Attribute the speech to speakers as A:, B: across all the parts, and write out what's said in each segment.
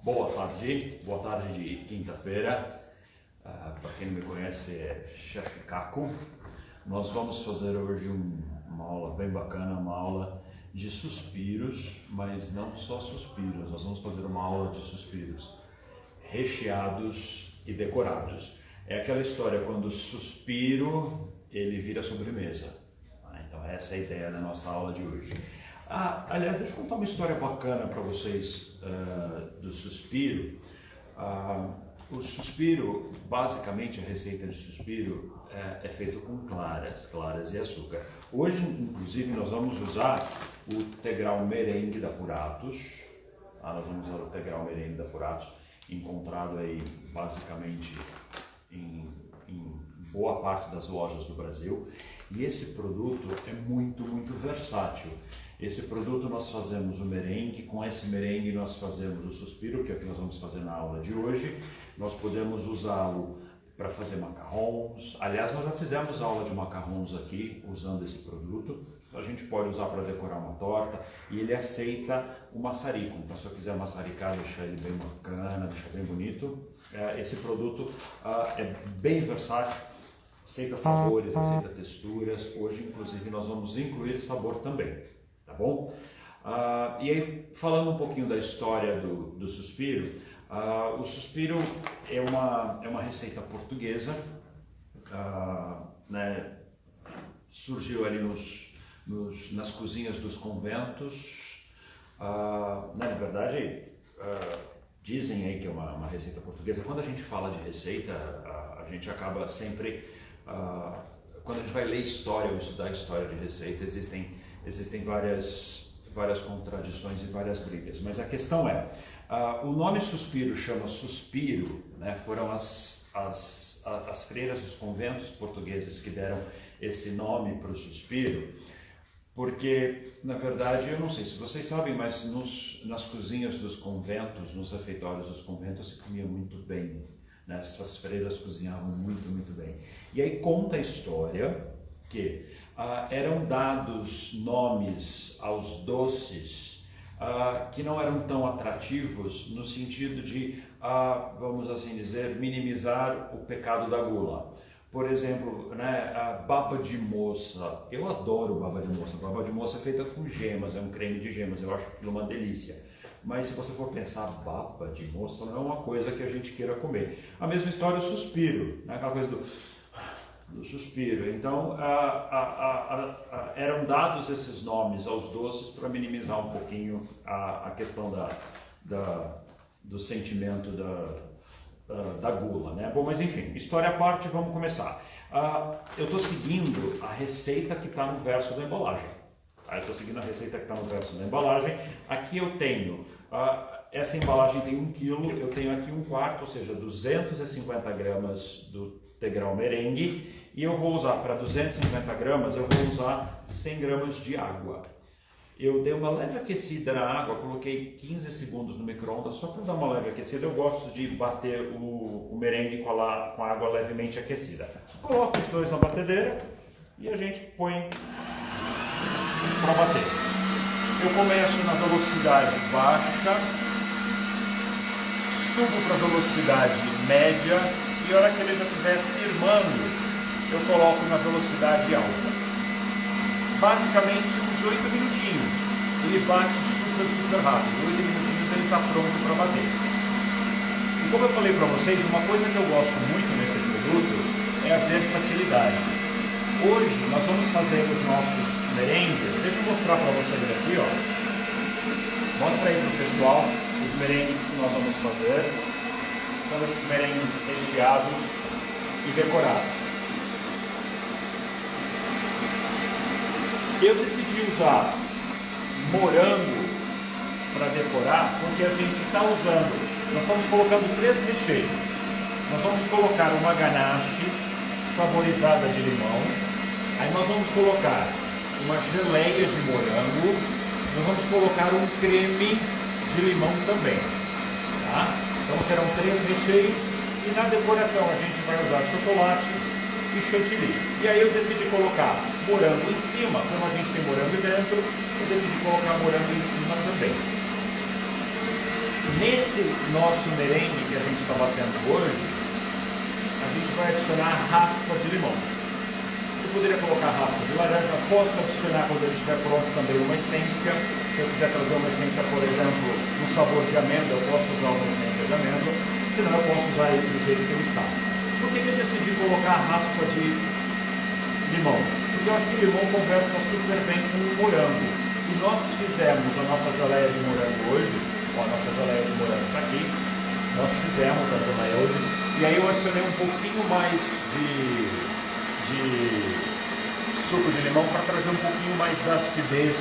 A: Boa tarde de quinta-feira. Para quem não me conhece, é Chefe Caco. Nós vamos fazer hoje uma aula bem bacana, uma aula de suspiros, mas não só suspiros. Nós vamos fazer uma aula de suspiros recheados e decorados. É aquela história quando o suspiro ele vira sobremesa. Então essa é a ideia da nossa aula de hoje. Aliás, deixa eu contar uma história bacana para vocês do suspiro. O suspiro, basicamente a receita de suspiro é feita com claras e açúcar. Hoje, inclusive, nós vamos usar o Tegral Merengue da Puratos. Nós vamos usar o Tegral Merengue da Puratos, encontrado aí basicamente em boa parte das lojas do Brasil. E esse produto é muito versátil. Esse produto nós fazemos o merengue, com esse merengue nós fazemos o suspiro, que é o que nós vamos fazer na aula de hoje. Nós podemos usá-lo para fazer macarrons. Aliás, nós já fizemos aula de macarrons aqui usando esse produto. A gente pode usar para decorar uma torta e ele aceita o maçarico. Então, se eu quiser maçaricar, deixar ele bem bacana, deixar bem bonito. Esse produto é bem versátil, aceita sabores, aceita texturas. Hoje, inclusive, nós vamos incluir sabor também. Tá bom? E aí, falando um pouquinho da história do suspiro, o suspiro é uma receita portuguesa, né? Surgiu ali nas cozinhas dos conventos, na verdade, dizem aí que é uma receita portuguesa. Quando a gente fala de receita, a gente acaba sempre, quando a gente vai ler história ou estudar história de receita, existem várias contradições e várias brigas, mas a questão é, o nome suspiro chama suspiro, né? Foram as freiras dos conventos portugueses que deram esse nome para o suspiro, porque, na verdade, eu não sei se vocês sabem, mas nas cozinhas dos conventos, nos refeitórios dos conventos, se comia muito bem, né? Essas freiras cozinhavam muito bem. E aí conta a história que eram dados nomes aos doces que não eram tão atrativos no sentido de, vamos assim dizer, minimizar o pecado da gula. Por exemplo, né, a baba de moça. Eu adoro baba de moça. Baba de moça é feita com gemas, é um creme de gemas, eu acho aquilo uma delícia. Mas se você for pensar, baba de moça não é uma coisa que a gente queira comer. A mesma história o suspiro, né, aquela coisa do suspiro. Então, eram dados esses nomes aos doces para minimizar um pouquinho a questão do sentimento da gula, né? Bom, mas enfim, história à parte, vamos começar. Eu estou seguindo a receita que está no verso da embalagem. Eu estou seguindo a receita que está no verso da embalagem. Aqui eu tenho, essa embalagem tem 1 kg, eu tenho aqui 1/4, ou seja, 250 gramas do Tegral Merengue, e eu vou usar para 250 gramas, eu vou usar 100 gramas de água. Eu dei uma leve aquecida na água, coloquei 15 segundos no micro-ondas, só para dar uma leve aquecida. Eu gosto de bater o merengue com a água levemente aquecida. Coloco os dois na batedeira e a gente põe para bater. Eu começo na velocidade baixa, subo para a velocidade média e a hora que ele já estiver firmando, eu coloco na velocidade alta. Basicamente uns 8 minutinhos. Ele bate super rápido. 8 minutinhos ele está pronto para bater. E como eu falei para vocês, uma coisa que eu gosto muito nesse produto é a versatilidade. Hoje nós vamos fazer os nossos merengues. Deixa eu mostrar para vocês aqui, ó. Mostra aí para o pessoal os merengues que nós vamos fazer. São esses merengues recheados e decorados. Eu decidi usar morango para decorar porque a gente está usando, nós estamos colocando 3 recheios. Nós vamos colocar uma ganache saborizada de limão, aí nós vamos colocar uma geleia de morango, nós vamos colocar um creme de limão também. Tá? Então serão 3 recheios e na decoração a gente vai usar chocolate e chantilly. E aí eu decidi colocar morango em cima, como a gente tem morango dentro, eu decidi colocar morango em cima também. Nesse nosso merengue que a gente está batendo hoje, a gente vai adicionar raspa de limão. Eu poderia colocar raspa de laranja, posso adicionar quando ele estiver pronto também uma essência. Se eu quiser trazer uma essência, por exemplo, um sabor de amêndoa, eu posso usar uma essência de amêndoa, senão eu posso usar ele do jeito que ele está. Por que eu decidi colocar raspa de limão? Porque eu acho que o limão conversa super bem com o morango. E nós fizemos a nossa geleia de morango hoje, a nossa geleia de morango está aqui, nós fizemos a geleia hoje, e aí eu adicionei um pouquinho mais de suco de limão para trazer um pouquinho mais da acidez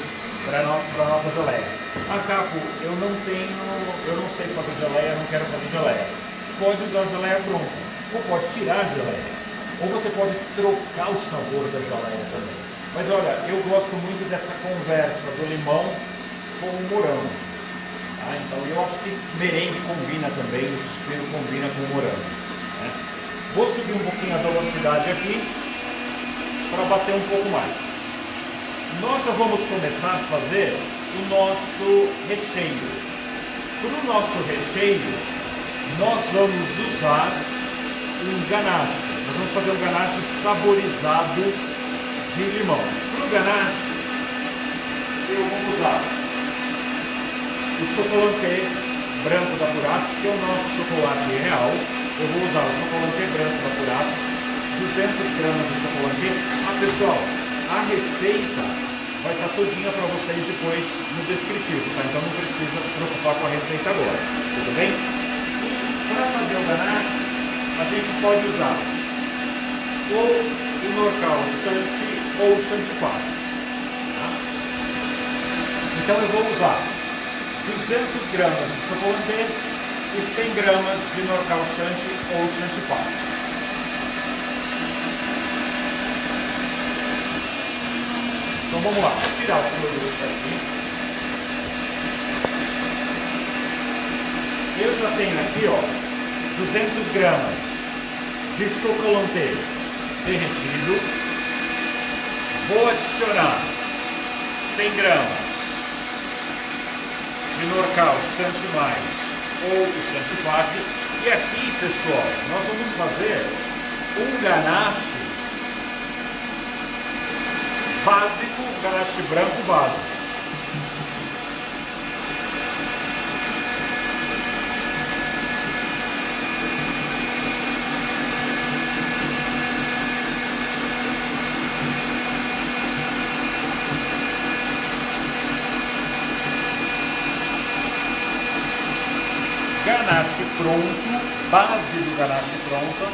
A: para a nossa geleia. Ah, Caco, eu não sei fazer geleia, não quero fazer geleia. Pode usar a geleia pronta, ou pode tirar a geleia, ou você pode trocar o sabor da geleia também. Mas olha, eu gosto muito dessa conversa do limão com o morango. Ah, então eu acho que merengue combina também, o suspiro combina com o morango. Né? Vou subir um pouquinho a velocidade aqui para bater um pouco mais. Nós já vamos começar a fazer o nosso recheio. Para o nosso recheio, nós vamos usar um ganache. Nós vamos fazer um ganache saborizado de limão. Para o ganache, eu vou usar o chocolate branco da Puratos, que é o nosso chocolate real. Eu vou usar o chocolate branco da Puratos, 200 gramas de chocolate. Pessoal, a receita vai estar todinha para vocês depois no descritivo, tá? Então não precisa se preocupar com a receita agora, tudo bem? Para fazer o ganache, a gente pode usar ou o Norcal Chantilly ou o Chantilly. Tá? Então eu vou usar 200 gramas de chocolate e 100 gramas de Norcal Chantilly ou Chantilly. Então vamos lá, vou tirar os produtos aqui. Eu já tenho aqui, ó, 200 gramas de chocolate derretido. Vou adicionar 100 gramas de Norcal Chantilly ou o Chantilly. E aqui, pessoal, nós vamos fazer um ganache básico, ganache branco básico. Ganache pronto, base do ganache pronta.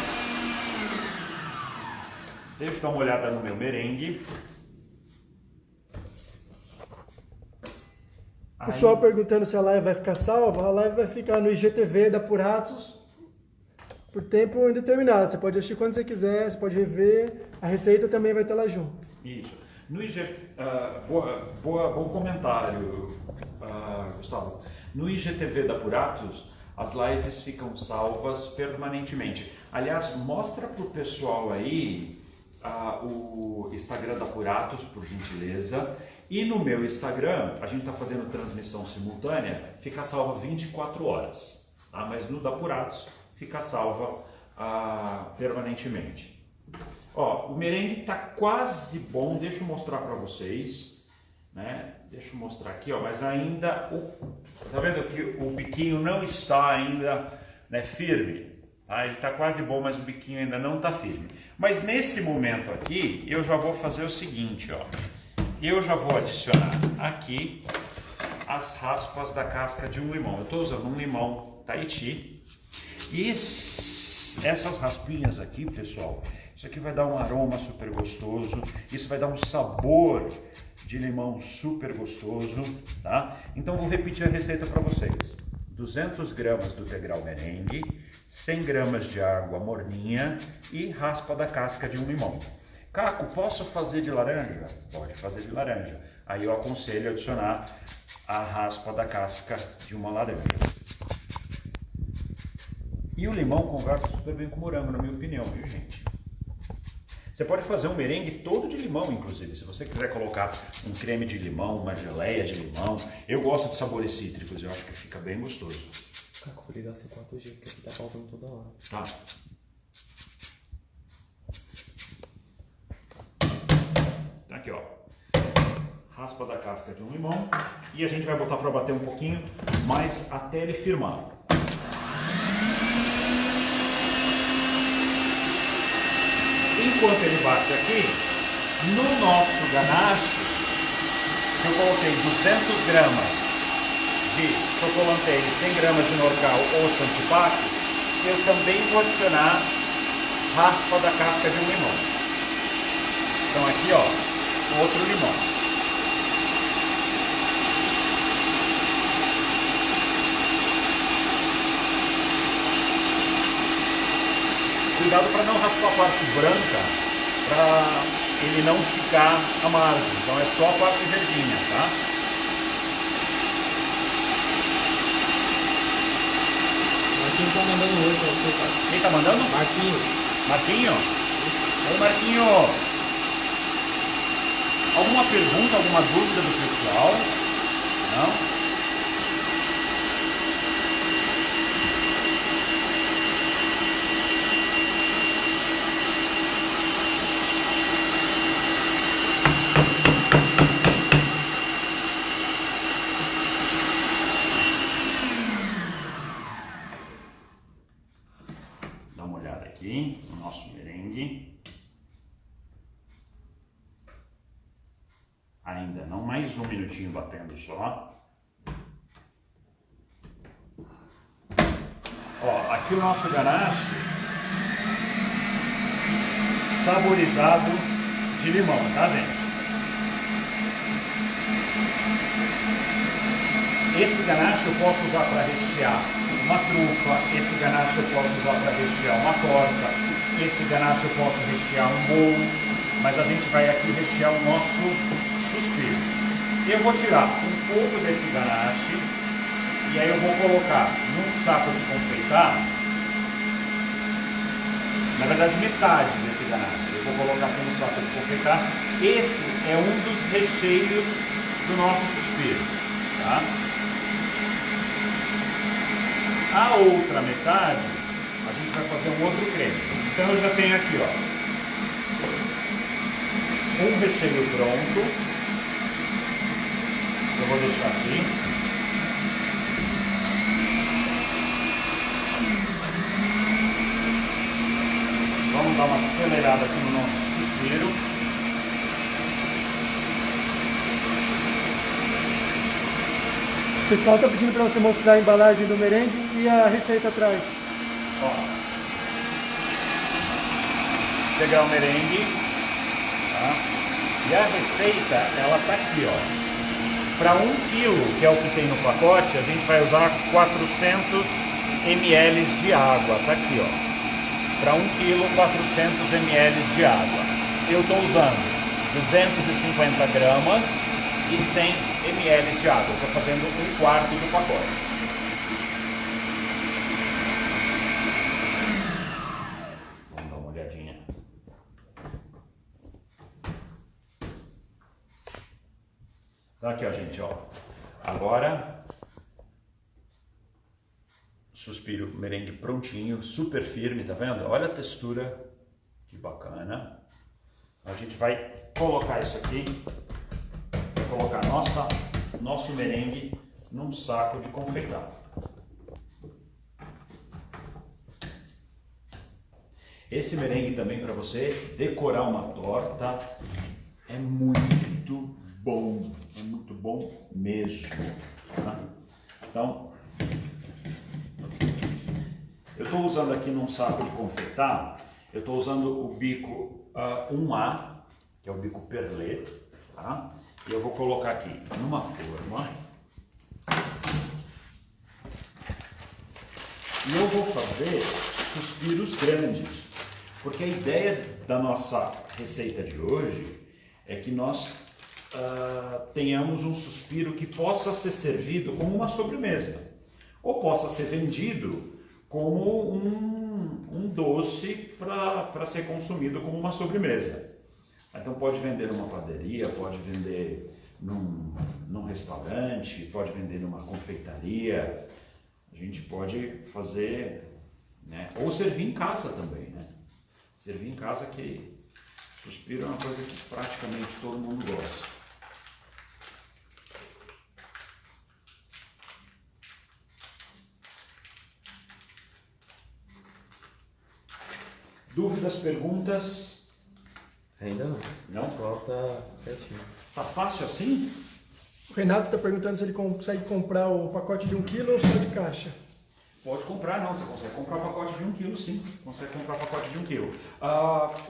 A: Deixa eu dar uma olhada no meu merengue.
B: Pessoal perguntando se a live vai ficar salva. A live vai ficar no IGTV da Puratos por tempo indeterminado. Você pode assistir quando você quiser, você pode rever. A receita também vai estar lá junto.
A: Isso. No bom comentário, Gustavo. No IGTV da Puratos, as lives ficam salvas permanentemente. Aliás, mostra para o pessoal aí o Instagram da Puratos, por gentileza. E no meu Instagram, a gente está fazendo transmissão simultânea, fica salva 24 horas. Tá? Mas no da Puratos fica salva permanentemente. Ó, o merengue está quase bom, deixa eu mostrar para vocês. Né? Deixa eu mostrar aqui, ó, mas ainda, tá vendo que o biquinho não está ainda, né, firme. Tá? Ele está quase bom, mas o biquinho ainda não está firme. Mas nesse momento aqui, eu já vou fazer o seguinte, ó. Eu já vou adicionar aqui as raspas da casca de um limão. Eu estou usando um limão Tahiti. E essas raspinhas aqui, pessoal, isso aqui vai dar um aroma super gostoso. Isso vai dar um sabor de limão super gostoso, tá? Então vou repetir a receita para vocês. 200 gramas do integral merengue, 100 gramas de água morninha e raspa da casca de um limão. Caco, posso fazer de laranja? Pode fazer de laranja. Aí eu aconselho adicionar a raspa da casca de uma laranja. E o limão conversa super bem com o morango, na minha opinião, viu, gente? Você pode fazer um merengue todo de limão, inclusive. Se você quiser colocar um creme de limão, uma geleia de limão. Eu gosto de sabores cítricos, eu acho que fica bem gostoso.
C: Caco, vou ligar esse 4G, porque aqui tá pausando toda hora.
A: Tá. Tá aqui, ó. Raspa da casca de um limão. E a gente vai botar para bater um pouquinho, mas até ele firmar. Enquanto ele bate aqui, no nosso ganache, eu coloquei 200 gramas de chocolate e 100 gramas de Norcal ou Chantipaque, eu também vou adicionar raspa da casca de um limão. Então aqui, ó, outro limão. Cuidado para não raspar a parte branca, para ele não ficar amargo. Então é só a parte verdinha, tá?
C: Marquinho tá mandando oi pra você, cara.
A: Quem tá mandando?
C: Marquinho.
A: Marquinho? Oi, Marquinho! Alguma pergunta, alguma dúvida do pessoal? Não? Dá uma olhada aqui no nosso merengue. Ainda não, mais um minutinho batendo só. Ó, aqui o nosso ganache saborizado de limão, tá, gente? Esse ganache eu posso usar para rechear uma trufa, esse ganache eu posso usar para rechear uma torta, esse ganache eu posso rechear um bolo, mas a gente vai aqui rechear o nosso suspiro. Eu vou tirar um pouco desse ganache e aí eu vou colocar num saco de confeitar, na verdade metade desse ganache, eu vou colocar aqui no saco de confeitar. Esse é um dos recheios do nosso suspiro, tá? A outra metade, a gente vai fazer um outro creme. Então eu já tenho aqui, ó, um recheio pronto. Eu vou deixar aqui. Vamos dar uma acelerada aqui no nosso suspiro.
B: O pessoal está pedindo para você mostrar a embalagem do merengue e a receita atrás.
A: Ó, pegar o merengue, tá? E a receita, ela tá aqui, ó. Para 1 kg, que é o que tem no pacote, a gente vai usar 400 ml de água, tá aqui, ó. Para 1 kg, 400 ml de água. Eu estou usando 250 gramas e 100 ml de água. Estou fazendo 1/4 do pacote. Vamos dar uma olhadinha. Então aqui, ó, gente, ó. Agora, suspiro merengue prontinho, super firme, tá vendo? Olha a textura, que bacana. A gente vai colocar isso aqui. Colocar nosso merengue num saco de confeitar. Esse merengue também para você decorar uma torta é muito bom mesmo. Tá? Então, eu estou usando aqui num saco de confeitar, eu estou usando o bico 1A, que é o bico perlé, tá? E eu vou colocar aqui numa forma. E eu vou fazer suspiros grandes. Porque a ideia da nossa receita de hoje é que nós tenhamos um suspiro que possa ser servido como uma sobremesa. Ou possa ser vendido como um doce para ser consumido como uma sobremesa. Então pode vender numa padaria, pode vender num restaurante, pode vender numa confeitaria. A gente pode fazer, né? Ou servir em casa também, né? Servir em casa, que suspiro é uma coisa que praticamente todo mundo gosta. Dúvidas, perguntas?
C: Ainda não.
A: Não?
C: Só tá pertinho.
A: Tá fácil assim?
B: O Renato está perguntando se ele consegue comprar o pacote de 1 kg ou só de caixa.
A: Pode comprar, não. Você consegue comprar o pacote de 1 kg, sim. Consegue comprar o pacote de 1 kg.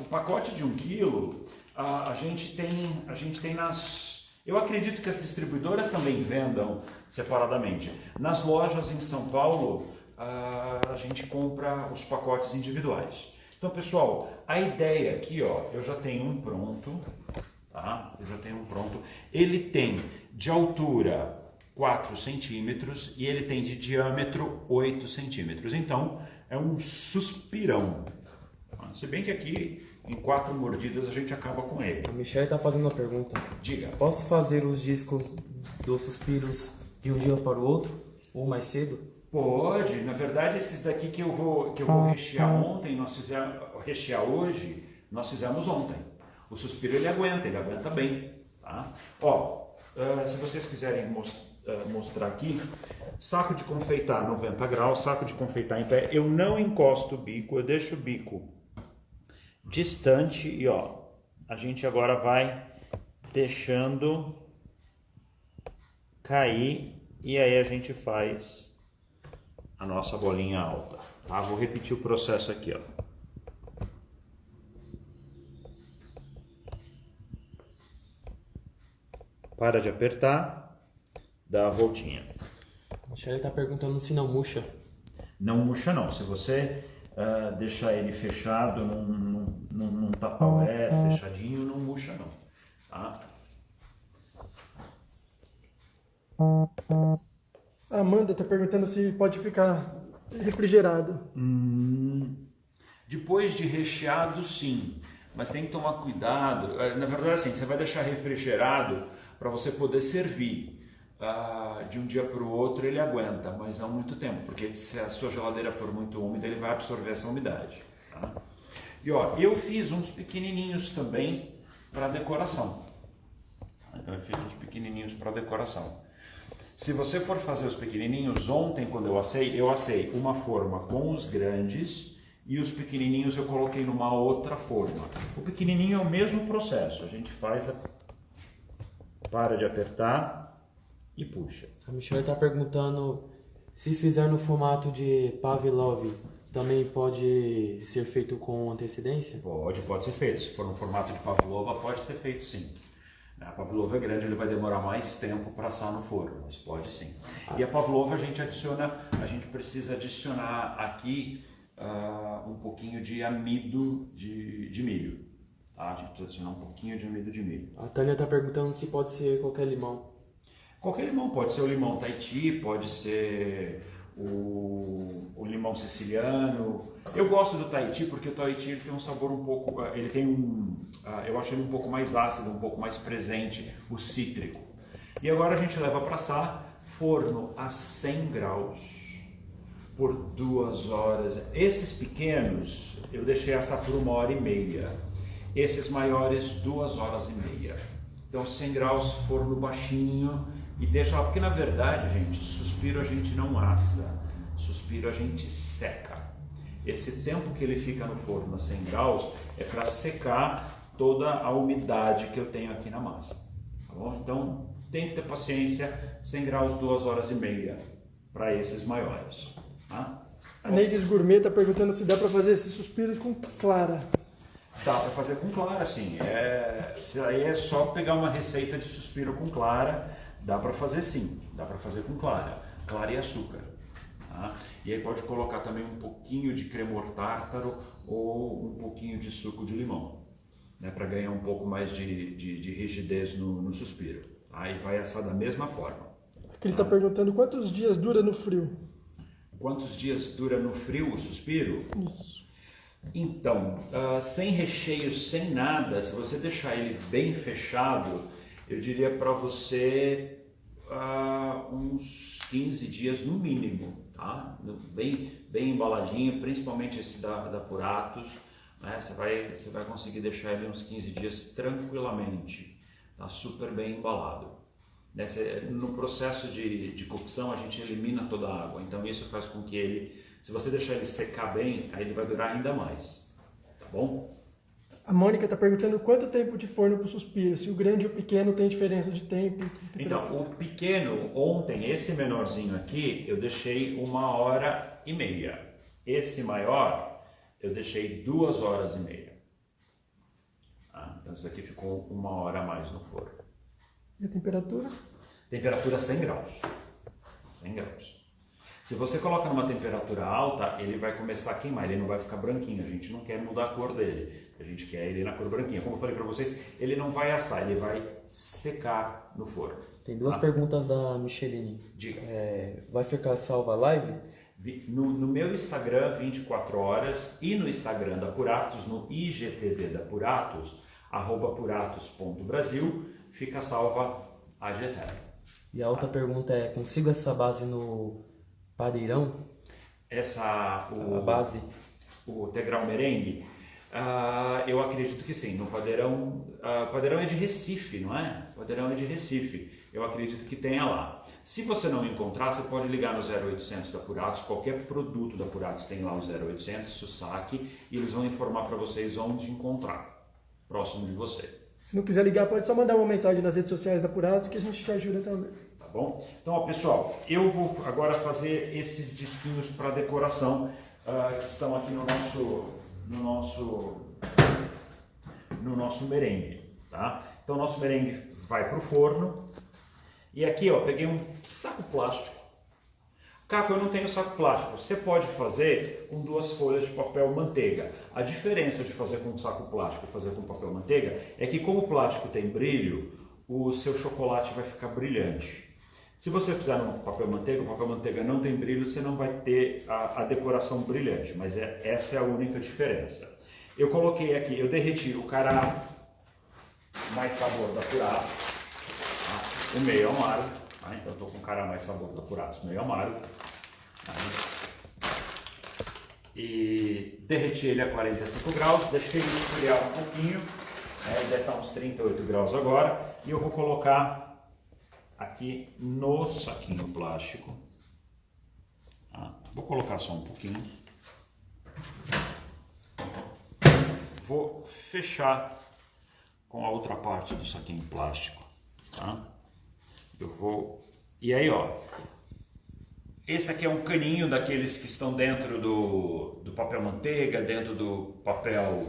A: O pacote de 1 kg, a gente tem nas... Eu acredito que as distribuidoras também vendam separadamente. Nas lojas em São Paulo, a gente compra os pacotes individuais. Então, pessoal, a ideia aqui, ó, eu já tenho um pronto, tá? Eu já tenho um pronto. Ele tem de altura 4 centímetros e ele tem de diâmetro 8 centímetros. Então, é um suspirão. Se bem que aqui, em 4 mordidas, a gente acaba com ele.
C: A Michelle tá fazendo uma pergunta.
A: Diga.
C: Posso fazer os discos dos suspiros de um dia para o outro? Ou mais cedo?
A: Pode. Na verdade, esses daqui que eu vou rechear ontem, rechear hoje, nós fizemos ontem. O suspiro ele aguenta bem. Tá? Ó, se vocês quiserem mostrar aqui, saco de confeitar 90 graus, saco de confeitar em pé, eu não encosto o bico, eu deixo o bico distante e ó, a gente agora vai deixando cair e aí a gente faz a nossa bolinha alta. Tá? Vou repetir o processo aqui, ó. Para de apertar, dá a voltinha.
C: A Michelle tá perguntando se não murcha.
A: Não murcha não. Se você deixar ele fechado num tupperware fechadinho, não murcha não. Tá?
B: A Amanda está perguntando se pode ficar refrigerado.
A: Depois de recheado, sim. Mas tem que tomar cuidado. Na verdade, assim, você vai deixar refrigerado para você poder servir. De um dia para o outro ele aguenta, mas não muito tempo, porque se a sua geladeira for muito úmida, ele vai absorver essa umidade. Tá? E ó, eu fiz uns pequenininhos também para decoração. Então eu fiz uns pequenininhos para decoração. Se você for fazer os pequenininhos, ontem quando eu assei uma forma com os grandes e os pequenininhos eu coloquei numa outra forma. O pequenininho é o mesmo processo, a gente faz para de apertar e puxa.
C: A Michelle tá perguntando se fizer no formato de Pavlov, também pode ser feito com antecedência?
A: Pode ser feito. Se for no formato de pavlova, pode ser feito sim. A pavlova é grande, ele vai demorar mais tempo para assar no forno, mas pode sim. E a pavlova a gente precisa adicionar aqui um pouquinho de amido de milho. Tá? A gente precisa adicionar um pouquinho de amido de milho.
C: A Tânia tá perguntando se pode ser qualquer limão.
A: Qualquer limão, pode ser o limão Tahiti, pode ser o limão siciliano. Eu gosto do Tahiti porque o Tahiti ele tem um sabor um pouco, ele tem eu acho ele um pouco mais ácido, um pouco mais presente, o cítrico. E agora a gente leva para assar, forno a 100 graus por 2 horas. Esses pequenos eu deixei assar por 1h30, esses maiores 2 horas e meia. Então 100 graus, forno baixinho. E deixa lá, porque na verdade, gente, suspiro a gente não assa, suspiro a gente seca. Esse tempo que ele fica no forno a 100 graus é para secar toda a umidade que eu tenho aqui na massa. Tá bom? Então tem que ter paciência, 100 graus, 2 horas e meia para esses maiores. Tá?
B: A Neides Gourmet está perguntando se dá para fazer esses suspiros com clara.
A: Dá para fazer com clara, sim. Isso aí é só pegar uma receita de suspiro com clara. Dá para fazer sim, dá para fazer com clara e açúcar. Tá? E aí pode colocar também um pouquinho de cremor tártaro ou um pouquinho de suco de limão, né, para ganhar um pouco mais de rigidez no suspiro. Aí vai assar da mesma forma.
B: A Cris está perguntando quantos dias dura no frio.
A: quantos dias dura no frio o suspiro?
B: Isso.
A: Então, sem recheio, sem nada, se você deixar ele bem fechado, eu diria para você uns 15 dias no mínimo, tá? Bem embaladinho, principalmente esse da Puratos, né? Você vai conseguir deixar ele uns 15 dias tranquilamente, tá? Super bem embalado. No processo de cocção a gente elimina toda a água, então isso faz com que ele, se você deixar ele secar bem, aí ele vai durar ainda mais, tá bom?
B: A Mônica está perguntando quanto tempo de forno para o suspiro, se o grande e o pequeno tem diferença de tempo.
A: Então, o pequeno, ontem, esse menorzinho aqui, eu deixei 1h30. Esse maior, eu deixei 2h30. Então, isso aqui ficou 1 hora a mais no forno.
B: E a temperatura?
A: Temperatura 100 graus. 100 graus. Se você coloca numa temperatura alta, ele vai começar a queimar, ele não vai ficar branquinho. A gente não quer mudar a cor dele, a gente quer ele na cor branquinha. Como eu falei para vocês, ele não vai assar, ele vai secar no forno.
C: Tem duas perguntas da Micheline.
A: Diga.
C: Vai ficar salva a live?
A: No meu Instagram, 24 horas, e no Instagram da Puratos, no IGTV da Puratos, @puratos.brasil, fica salva a GTV.
C: E a outra pergunta é, consigo essa base no padeirão? A base?
A: O Tegral Merengue? Eu acredito que sim. No padeirão, padeirão é de Recife, não é? Padeirão é de Recife. Eu acredito que tenha lá. Se você não encontrar, você pode ligar no 0800 da Puratos. Qualquer produto da Puratos tem lá o 0800, o saque, e eles vão informar para vocês onde encontrar, próximo de você.
B: Se não quiser ligar, pode só mandar uma mensagem nas redes sociais da Puratos que a gente te ajuda também.
A: Tá bom? Então, ó, pessoal, eu vou agora fazer esses disquinhos para decoração que estão aqui no nosso merengue, tá? Então, o nosso merengue vai para o forno. E aqui, ó, peguei um saco plástico. Caco, eu não tenho saco plástico. Você pode fazer com 2 folhas de papel manteiga. A diferença de fazer com saco plástico e fazer com papel manteiga é que, como o plástico tem brilho, o seu chocolate vai ficar brilhante. Se você fizer no papel manteiga, o papel manteiga não tem brilho, você não vai ter a decoração brilhante, mas essa é a única diferença. Eu coloquei aqui, eu derreti o cará mais sabor da Puratos, tá? O meio amargo, tá? Então eu estou com o cará mais sabor da Puratos, meio amargo. Tá? E derreti ele a 45 graus, deixei ele esfriar um pouquinho, ele deve estar uns 38 graus agora, e eu vou colocar aqui no saquinho plástico. Vou colocar só um pouquinho. Vou fechar com a outra parte do saquinho plástico. Tá? E aí, ó. Esse aqui é um caninho daqueles que estão dentro do papel manteiga, dentro do papel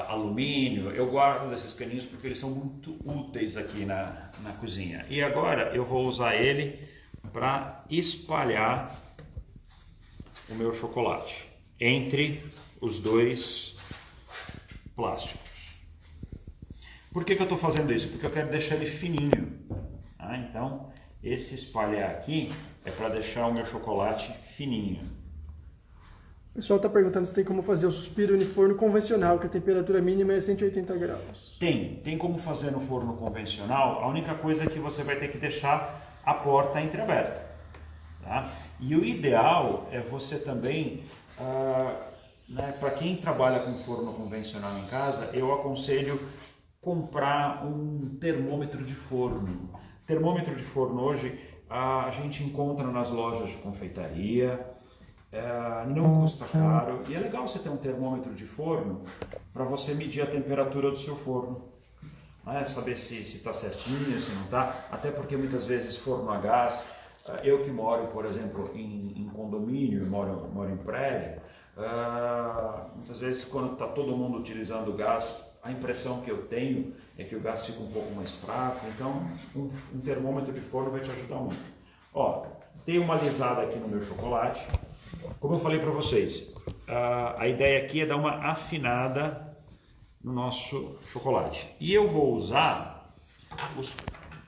A: alumínio. Eu guardo desses caninhos porque eles são muito úteis aqui na cozinha. E agora eu vou usar ele para espalhar o meu chocolate entre os 2 plásticos. Por que eu estou fazendo isso? Porque eu quero deixar ele fininho. Então, esse espalhar aqui é para deixar o meu chocolate fininho.
B: O pessoal está perguntando se tem como fazer o suspiro no forno convencional, que a temperatura mínima é 180 graus.
A: Tem como fazer no forno convencional. A única coisa é que você vai ter que deixar a porta entreaberta. Tá? E o ideal é você também, para quem trabalha com forno convencional em casa, eu aconselho comprar um termômetro de forno. Termômetro de forno hoje a gente encontra nas lojas de confeitaria. Não custa caro e é legal você ter um termômetro de forno para você medir a temperatura do seu forno, saber se está certinho, se não está, até porque muitas vezes forno a gás, eu que moro, por exemplo, em condomínio, moro em prédio, muitas vezes quando está todo mundo utilizando gás, a impressão que eu tenho é que o gás fica um pouco mais fraco, então um termômetro de forno vai te ajudar muito. Ó, dei uma alisada aqui no meu chocolate. Como eu falei para vocês, a ideia aqui é dar uma afinada no nosso chocolate. E eu vou usar os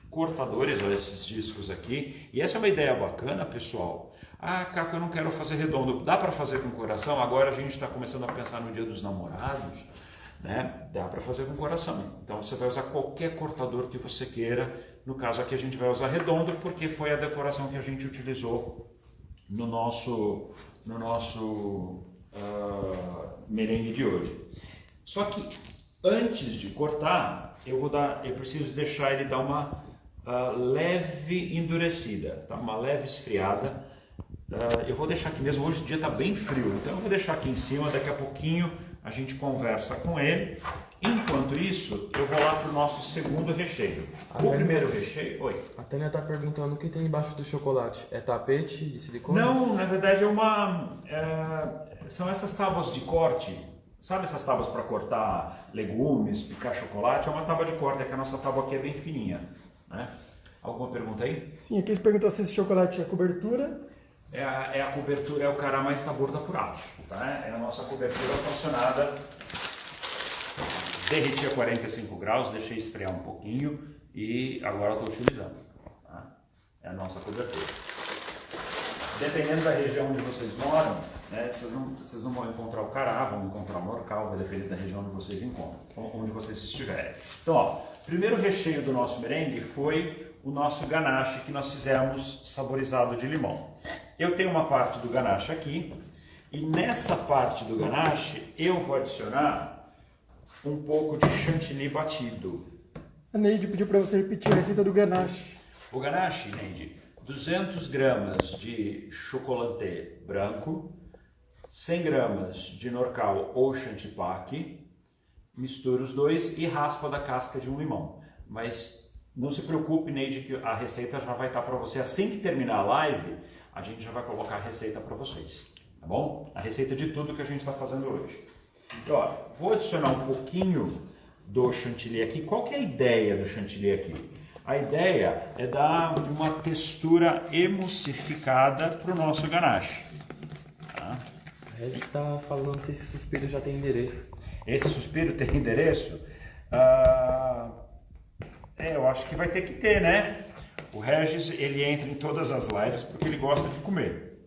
A: cortadores, olha esses discos aqui. E essa é uma ideia bacana, pessoal. Ah, Caco, eu não quero fazer redondo. Dá para fazer com coração? Agora a gente está começando a pensar no Dia dos Namorados, né? Dá para fazer com coração. Então você vai usar qualquer cortador que você queira. No caso aqui a gente vai usar redondo porque foi a decoração que a gente utilizou no nosso merengue de hoje. Só que antes de cortar, eu preciso deixar ele dar uma leve endurecida, tá? Uma leve esfriada. Eu vou deixar aqui mesmo, hoje o dia está bem frio, então eu vou deixar aqui em cima, daqui a pouquinho a gente conversa com ele. Enquanto isso, eu vou lá para o nosso segundo recheio. O primeiro recheio... Oi.
C: A Tânia está perguntando o que tem embaixo do chocolate. É tapete de silicone?
A: Não, na verdade são essas tábuas de corte. Sabe essas tábuas para cortar legumes, picar chocolate? É uma tábua de corte, é que a nossa tábua aqui é bem fininha, né? Alguma pergunta aí?
B: Sim, aqui eles perguntam se esse chocolate é cobertura.
A: É a cobertura, é o cara mais sabor da Puratos, tá? É a nossa cobertura fracionada. Derreti a 45 graus, deixei esfriar um pouquinho e agora estou utilizando, tá? É a nossa cobertura. Dependendo da região onde vocês moram, né, vocês não vão encontrar o cará, vão encontrar o morcal, vai depender da região onde vocês encontram, onde vocês estiverem. Então, ó, primeiro recheio do nosso merengue foi o nosso ganache que nós fizemos saborizado de limão. Eu tenho uma parte do ganache aqui e nessa parte do ganache eu vou adicionar um pouco de chantilly batido.
B: A Neide pediu para você repetir a receita do ganache.
A: O ganache, Neide, 200 gramas de chocolate branco, 100 gramas de Norcal ou chantipaque, mistura os dois e raspa da casca de um limão. Mas não se preocupe, Neide, que a receita já vai estar para você. Assim que terminar a live, a gente já vai colocar a receita para vocês, tá bom? A receita de tudo que a gente está fazendo hoje. Então, ó, vou adicionar um pouquinho do chantilly aqui. Qual que é a ideia do chantilly aqui? A ideia é dar uma textura emulsificada para o nosso ganache. Tá?
C: A Regis está falando se esse suspiro já tem endereço.
A: Esse suspiro tem endereço? Eu acho que vai ter que ter, né? O Regis, ele entra em todas as lives porque ele gosta de comer.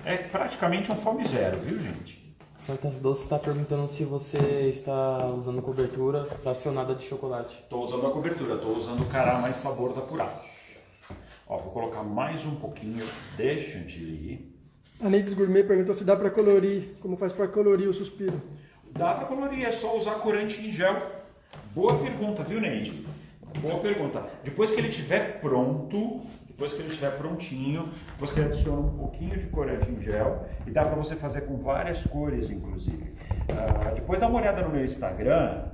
A: É praticamente um fome zero, viu, gente?
C: Santas Doce está perguntando se você está usando cobertura fracionada de chocolate.
A: Estou usando a cobertura, estou usando o cará mais sabor da Puratos. Ó, vou colocar mais um pouquinho de chantilly.
B: A Neide Gourmet perguntou se dá para colorir, como faz para colorir o suspiro.
A: Dá para colorir, é só usar corante em gel. Boa pergunta, viu, Neide? Boa pergunta. Depois que ele estiver pronto, depois que ele estiver prontinho, você adiciona um pouquinho de corante em gel e dá para você fazer com várias cores, inclusive. Depois dá uma olhada no meu Instagram,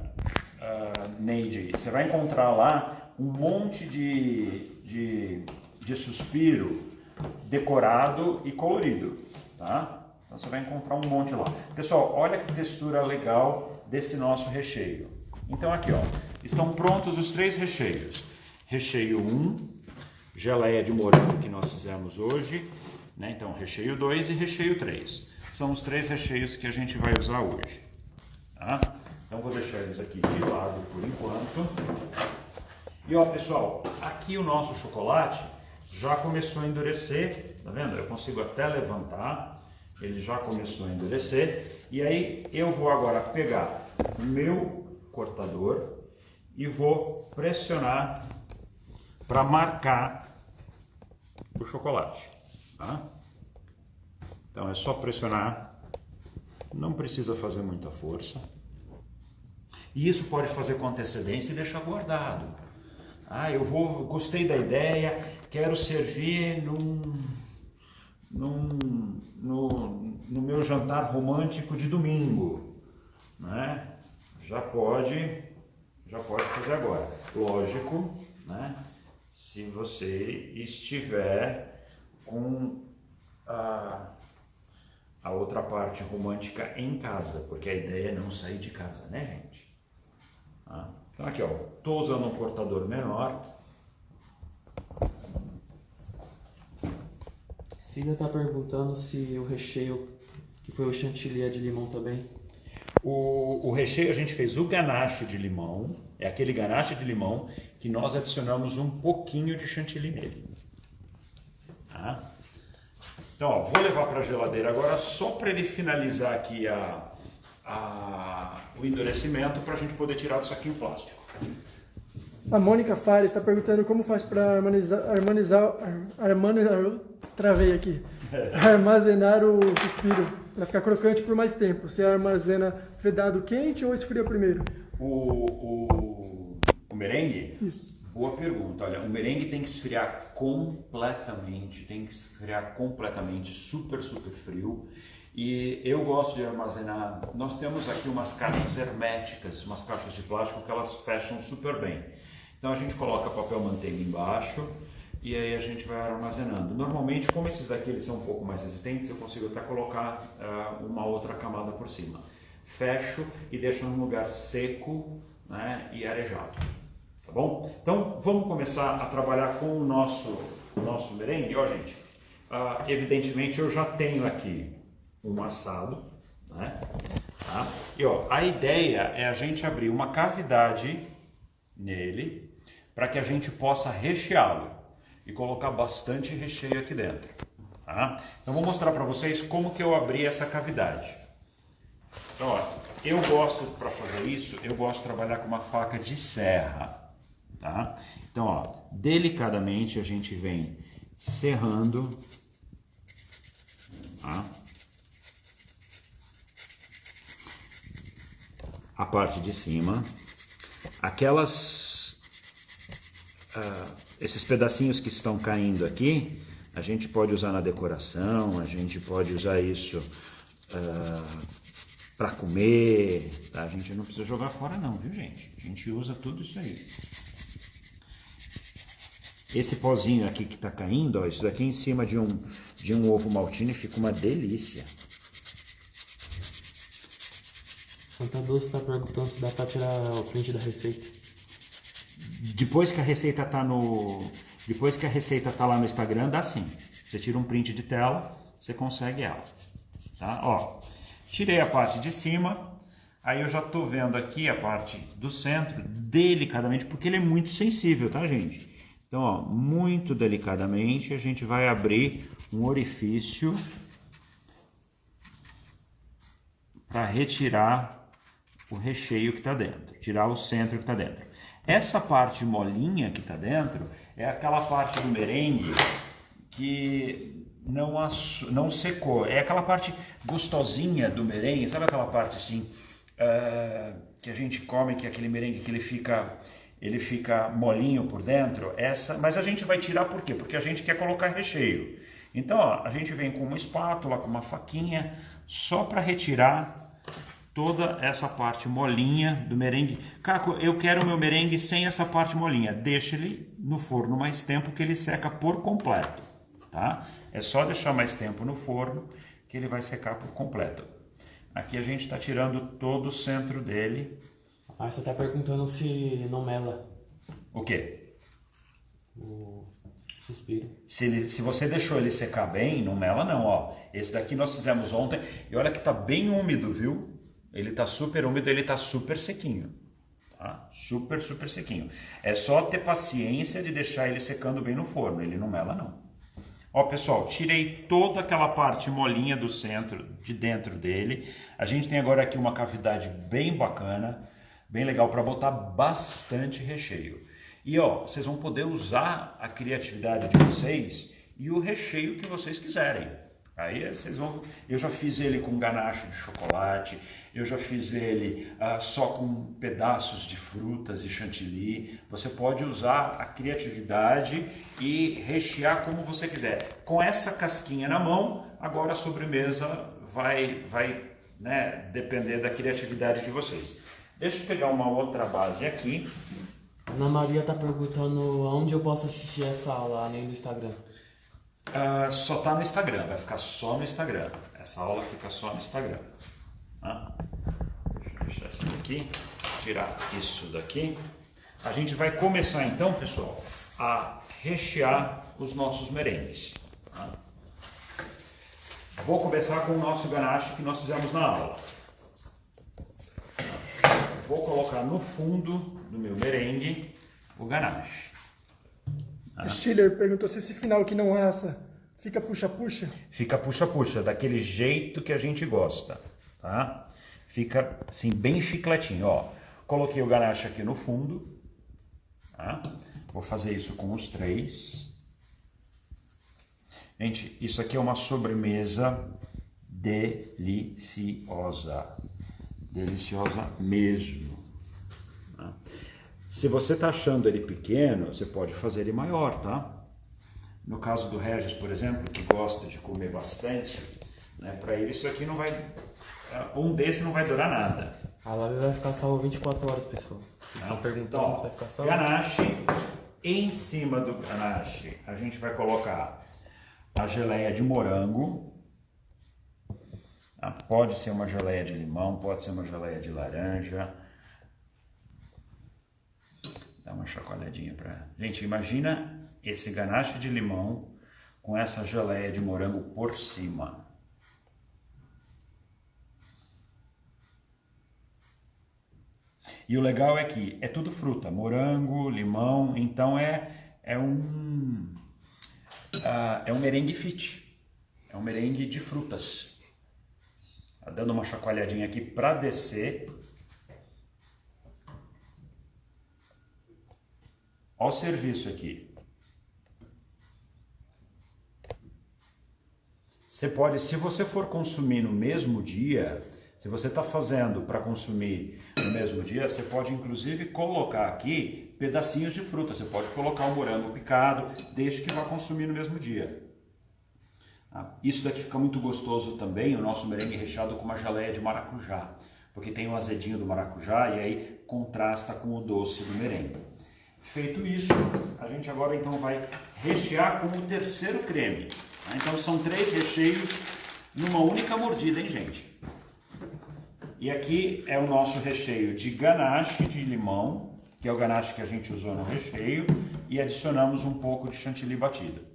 A: Neide, você vai encontrar lá um monte de suspiro decorado e colorido, tá? Então você vai encontrar um monte lá. Pessoal, olha que textura legal desse nosso recheio. Então aqui, ó, estão prontos os 3 recheios. Recheio 1, geleia de morango que nós fizemos hoje, né? Então recheio 2 e recheio 3. São os 3 recheios que a gente vai usar hoje, tá? Então vou deixar eles aqui de lado por enquanto. E ó, pessoal, aqui o nosso chocolate já começou a endurecer, tá vendo? Eu consigo até levantar, ele já começou a endurecer. E aí eu vou agora pegar o meu cortador e vou pressionar para marcar o chocolate, tá? Então é só pressionar, não precisa fazer muita força. E isso pode fazer com antecedência e deixar guardado. Gostei da ideia, quero servir no meu jantar romântico de domingo, né? Já pode fazer agora. Lógico, né? Se você estiver com a outra parte romântica em casa, porque a ideia é não sair de casa, né, gente? Então aqui, ó, tô usando um cortador menor.
C: Cida está perguntando se o recheio, que foi o chantilly, é de limão também.
A: O recheio a gente fez o ganache de limão, é aquele ganache de limão que nós adicionamos um pouquinho de chantilly nele. Tá? Então, ó, vou levar para a geladeira agora só para ele finalizar aqui o endurecimento para a gente poder tirar do saquinho plástico.
B: A Mônica Fares está perguntando como faz para travei aqui. Armazenar o suspiro para ficar crocante por mais tempo. Se armazena vedado quente ou esfria primeiro?
A: O merengue?
B: Isso.
A: Boa pergunta. Olha, o merengue tem que esfriar completamente, super, super frio. E eu gosto de armazenar, nós temos aqui umas caixas herméticas, umas caixas de plástico que elas fecham super bem. Então a gente coloca papel manteiga embaixo e aí a gente vai armazenando. Normalmente, como esses daqui eles são um pouco mais resistentes, eu consigo até colocar uma outra camada por cima. Fecho e deixo num lugar seco, né, e arejado. Tá bom? Então vamos começar a trabalhar com o nosso merengue. Ó, gente, evidentemente eu já tenho aqui um assado, né? Tá? E ó, a ideia é a gente abrir uma cavidade nele para que a gente possa recheá-lo e colocar bastante recheio aqui dentro. Tá? Então vou mostrar para vocês como que eu abri essa cavidade. Então, ó, eu gosto, para fazer isso, eu gosto de trabalhar com uma faca de serra. Tá? Então, ó, delicadamente a gente vem serrando, tá, a parte de cima, esses pedacinhos que estão caindo aqui, a gente pode usar na decoração, a gente pode usar isso para comer, tá? A gente não precisa jogar fora não, viu, gente? A gente usa tudo isso aí. Esse pozinho aqui que está caindo, ó, isso daqui em cima de um ovo maltine fica uma delícia.
C: Santa Dulce está perguntando se dá para tirar o print da receita.
A: Depois que a receita tá lá no Instagram, dá sim. Você tira um print de tela, você consegue ela. Tá? Ó, tirei a parte de cima, aí eu já tô vendo aqui a parte do centro delicadamente, porque ele é muito sensível, tá, gente? Então, ó, muito delicadamente a gente vai abrir um orifício para retirar o recheio que está dentro, tirar o centro que está dentro. Essa parte molinha que está dentro é aquela parte do merengue que não secou. É aquela parte gostosinha do merengue, sabe aquela parte assim que a gente come, que é aquele merengue que ele fica molinho por dentro? Mas a gente vai tirar por quê? Porque a gente quer colocar recheio. Então, ó, a gente vem com uma espátula, com uma faquinha, só para retirar toda essa parte molinha do merengue. Caco, eu quero o meu merengue sem essa parte molinha. Deixa ele no forno mais tempo que ele seca por completo, tá? É só deixar mais tempo no forno que ele vai secar por completo. Aqui a gente está tirando todo o centro dele.
C: Ah, você está perguntando se não mela.
A: O quê?
C: O suspiro.
A: Se você deixou ele secar bem, não mela não, ó. Esse daqui nós fizemos ontem e olha que tá bem úmido, viu? Ele tá super úmido, ele tá super sequinho, tá? Super, super sequinho. É só ter paciência de deixar ele secando bem no forno, ele não mela não. Ó, pessoal, tirei toda aquela parte molinha do centro, de dentro dele. A gente tem agora aqui uma cavidade bem bacana, bem legal para botar bastante recheio. E ó, vocês vão poder usar a criatividade de vocês e o recheio que vocês quiserem. Aí vocês vão... Eu já fiz ele com ganache de chocolate, eu já fiz ele só com pedaços de frutas e chantilly. Você pode usar a criatividade e rechear como você quiser. Com essa casquinha na mão, agora a sobremesa vai né, depender da criatividade de vocês. Deixa eu pegar uma outra base aqui.
C: Ana Maria está perguntando onde eu posso assistir essa aula, além do Instagram.
A: Só tá no Instagram, vai ficar só no Instagram. Essa aula fica só no Instagram. Tá? Deixa eu deixar isso aqui, tirar isso daqui. A gente vai começar então, pessoal, a rechear os nossos merengues. Tá? Vou começar com o nosso ganache que nós fizemos na aula. Vou colocar no fundo do meu merengue o ganache.
B: O Stiller perguntou se esse final aqui não assa. Fica puxa-puxa?
A: Fica puxa-puxa, daquele jeito que a gente gosta, tá? Fica assim, bem chicletinho, ó. Coloquei o ganache aqui no fundo, tá? Vou fazer isso com os 3. Gente, isso aqui é uma sobremesa deliciosa. Deliciosa mesmo. Tá? Se você tá achando ele pequeno, você pode fazer ele maior, tá? No caso do Regis, por exemplo, que gosta de comer bastante, né, para ele isso aqui não vai... Um desse não vai durar nada.
C: A live vai ficar salva 24 horas, pessoal. Estão perguntando se vai ficar salva.
A: Ganache, em cima do ganache, a gente vai colocar a geleia de morango. Pode ser uma geleia de limão, pode ser uma geleia de laranja. Dá uma chacoalhadinha para... Gente, imagina esse ganache de limão com essa geleia de morango por cima. E o legal é que é tudo fruta, morango, limão, então é um merengue fit, é um merengue de frutas. Tá dando uma chacoalhadinha aqui para descer. Olha o serviço aqui. Você pode, se você for consumir no mesmo dia, se você está fazendo para consumir no mesmo dia, você pode inclusive colocar aqui pedacinhos de fruta. Você pode colocar o morango picado, desde que vá consumir no mesmo dia. Isso daqui fica muito gostoso também, o nosso merengue recheado com uma geleia de maracujá, porque tem o azedinho do maracujá e aí contrasta com o doce do merengue. Feito isso, a gente agora então vai rechear com o terceiro creme. Então são 3 recheios numa única mordida, hein, gente? E aqui é o nosso recheio de ganache de limão, que é o ganache que a gente usou no recheio, e adicionamos um pouco de chantilly batido.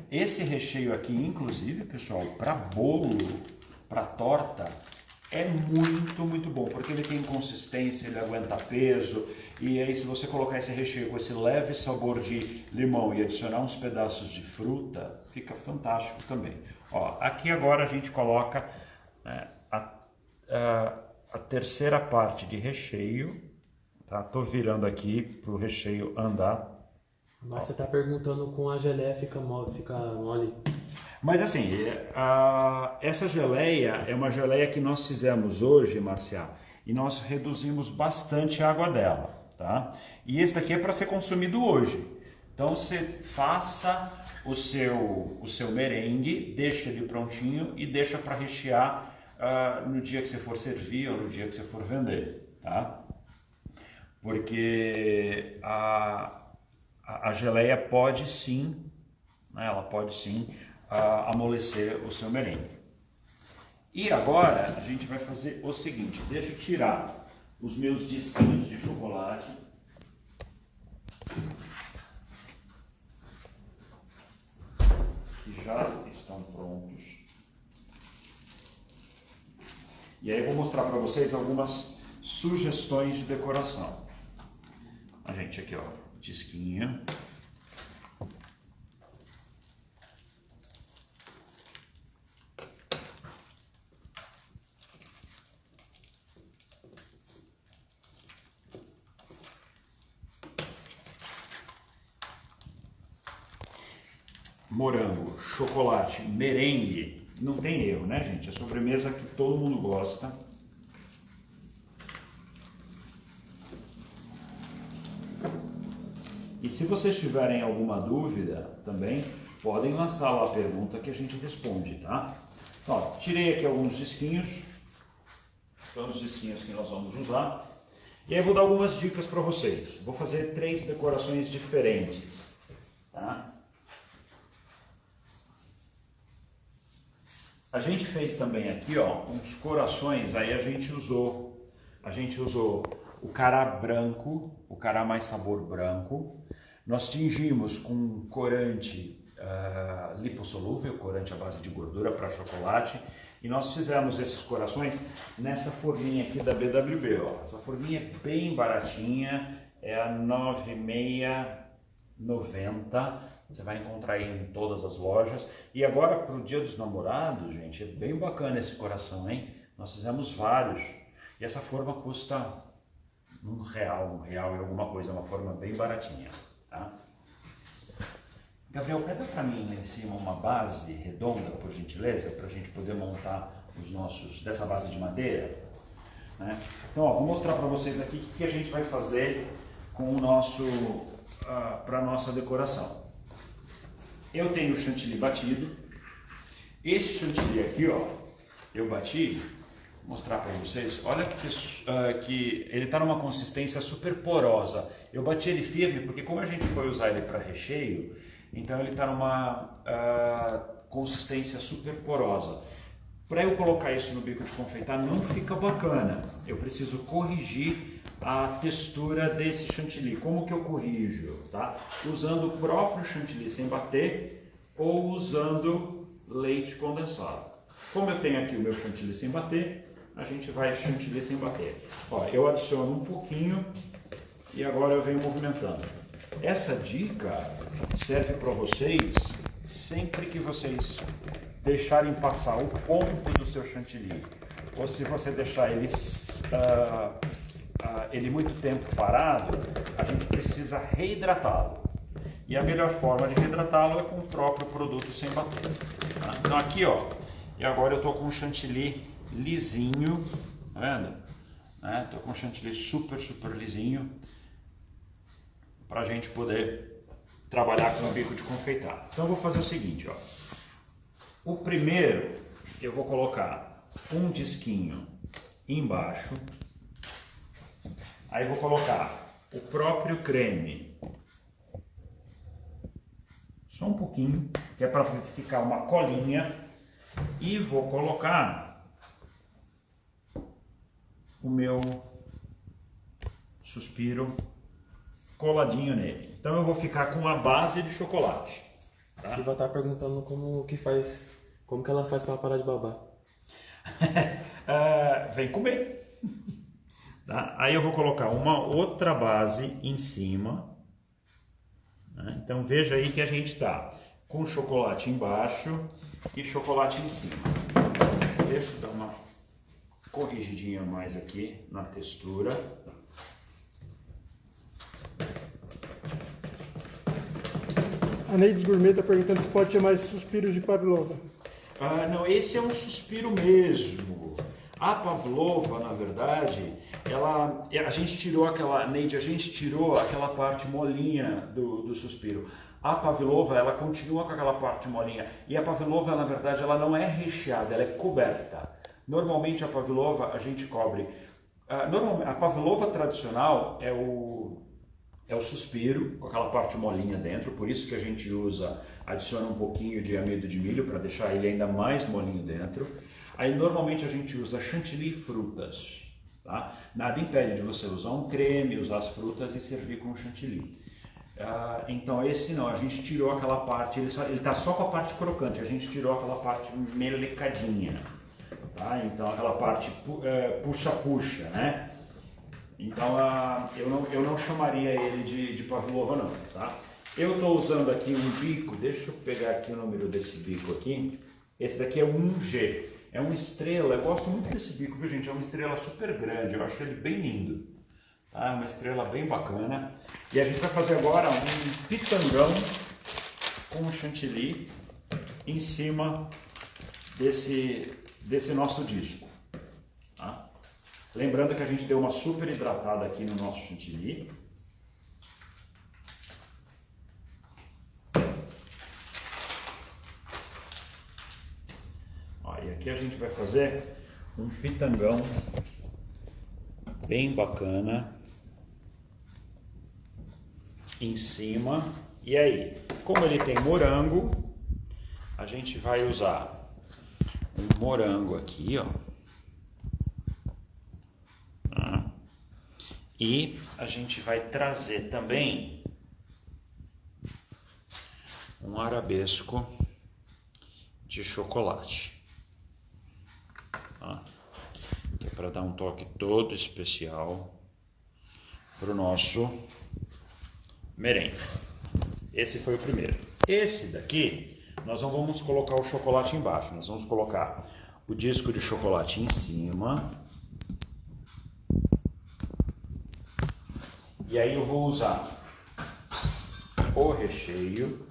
A: Esse recheio aqui, inclusive, pessoal, para bolo, para torta, é muito, muito bom, porque ele tem consistência, ele aguenta peso, e aí se você colocar esse recheio com esse leve sabor de limão e adicionar uns pedaços de fruta, fica fantástico também. Ó, aqui agora a gente coloca, né, a terceira parte de recheio, tá? Tô virando aqui para o recheio andar.
C: Mas você tá perguntando com a geleia fica mole.
A: Mas assim, essa geleia é uma geleia que nós fizemos hoje, Marcial, e nós reduzimos bastante a água dela, tá? E esse daqui é para ser consumido hoje. Então você faça o seu merengue, deixa ele prontinho e deixa para rechear no dia que você for servir ou no dia que você for vender, tá? Porque a geleia pode sim, né, ela pode sim amolecer o seu merengue. E agora a gente vai fazer o seguinte, deixa eu tirar os meus disquinhos de chocolate. Que já estão prontos. E aí eu vou mostrar para vocês algumas sugestões de decoração. A gente aqui, ó, disquinho. Morango, chocolate, merengue, não tem erro, né, gente? É sobremesa que todo mundo gosta. E se vocês tiverem alguma dúvida também, podem lançar lá a pergunta que a gente responde, tá? Ó, tirei aqui alguns disquinhos, são os disquinhos que nós vamos usar. E aí eu vou dar algumas dicas para vocês. Vou fazer 3 decorações diferentes, tá? A gente fez também aqui, ó, uns corações, aí a gente usou o cará branco, o cará mais sabor branco. Nós tingimos com corante lipossolúvel, corante à base de gordura para chocolate, e nós fizemos esses corações nessa forminha aqui da BWB, ó. Essa forminha é bem baratinha, é a 9,690, Você vai encontrar aí em todas as lojas. E agora para o Dia dos Namorados, gente, é bem bacana esse coração, hein? Nós fizemos vários. E essa forma custa R$1 e alguma coisa, uma forma bem baratinha, tá? Gabriel, pega para mim lá em cima uma base redonda, por gentileza, para a gente poder montar os nossos, dessa base de madeira. Né? Então, ó, vou mostrar para vocês aqui o que a gente vai fazer com o nosso, para a nossa decoração. Eu tenho o chantilly batido. Esse chantilly aqui, ó, eu bati, vou mostrar para vocês. Olha que ele está numa consistência super porosa. Eu bati ele firme porque como a gente foi usar ele para recheio, então ele está numa consistência super porosa. Para eu colocar isso no bico de confeitar não fica bacana. Eu preciso corrigir a textura desse chantilly. Como que eu corrijo? Tá? Usando o próprio chantilly sem bater ou usando leite condensado. Como eu tenho aqui o meu chantilly sem bater, a gente vai chantilly sem bater. Ó, eu adiciono um pouquinho e agora eu venho movimentando. Essa dica serve para vocês sempre que vocês deixarem passar o ponto do seu chantilly, ou se você deixar ele muito tempo parado, a gente precisa reidratá-lo. E a melhor forma de reidratá-lo é com o próprio produto sem bater. Tá? Então aqui, ó, e agora eu estou com um chantilly lisinho, tá vendo? Estou com um chantilly super lisinho, para a gente poder trabalhar com o bico de confeitar. Então eu vou fazer o seguinte, ó. O primeiro eu vou colocar um disquinho embaixo, aí vou colocar o próprio creme, só um pouquinho, que é para ficar uma colinha, e vou colocar o meu suspiro coladinho nele. Então eu vou ficar com a base de chocolate. Tá?
C: Você vai estar perguntando como que ela faz para parar de babar.
A: Vem comer. Tá? Aí eu vou colocar uma outra base em cima. Né? Então veja aí que a gente tá com chocolate embaixo e chocolate em cima. Deixa eu dar uma corrigidinha mais aqui na textura.
B: A Neides Gourmet está perguntando se pode chamar esses suspiros de Pavlova.
A: Não, esse é um suspiro mesmo. A Pavlova, na verdade, a gente tirou aquela parte molinha do suspiro. A Pavlova, ela continua com aquela parte molinha. E a Pavlova, na verdade, ela não é recheada, ela é coberta. Normalmente a Pavlova a gente cobre. A Pavlova tradicional é o suspiro, com aquela parte molinha dentro, por isso que a gente adiciona um pouquinho de amido de milho para deixar ele ainda mais molinho dentro. Aí normalmente a gente usa chantilly e frutas, tá? Nada impede de você usar um creme, usar as frutas e servir com chantilly. Então esse não, a gente tirou aquela parte, ele está só com a parte crocante, a gente tirou aquela parte melecadinha, tá? Então aquela parte puxa-puxa, né? Então eu não chamaria ele de Pavlova não, tá? Eu estou usando aqui um bico, deixa eu pegar aqui o número desse bico aqui. Esse daqui é 1G, é uma estrela, eu gosto muito desse bico, viu gente? É uma estrela super grande, eu acho ele bem lindo. Tá? Uma estrela bem bacana. E a gente vai fazer agora um pitangão com chantilly em cima desse nosso disco. Tá? Lembrando que a gente deu uma super hidratada aqui no nosso chantilly. Ó, e aqui a gente vai fazer um pitangão bem bacana em cima. E aí, como ele tem morango, a gente vai usar um morango aqui, ó. E a gente vai trazer também um arabesco de chocolate, tá? Que é para dar um toque todo especial para o nosso merengue. Esse foi o primeiro. Esse daqui, nós não vamos colocar o chocolate embaixo, nós vamos colocar o disco de chocolate em cima. E aí eu vou usar o recheio.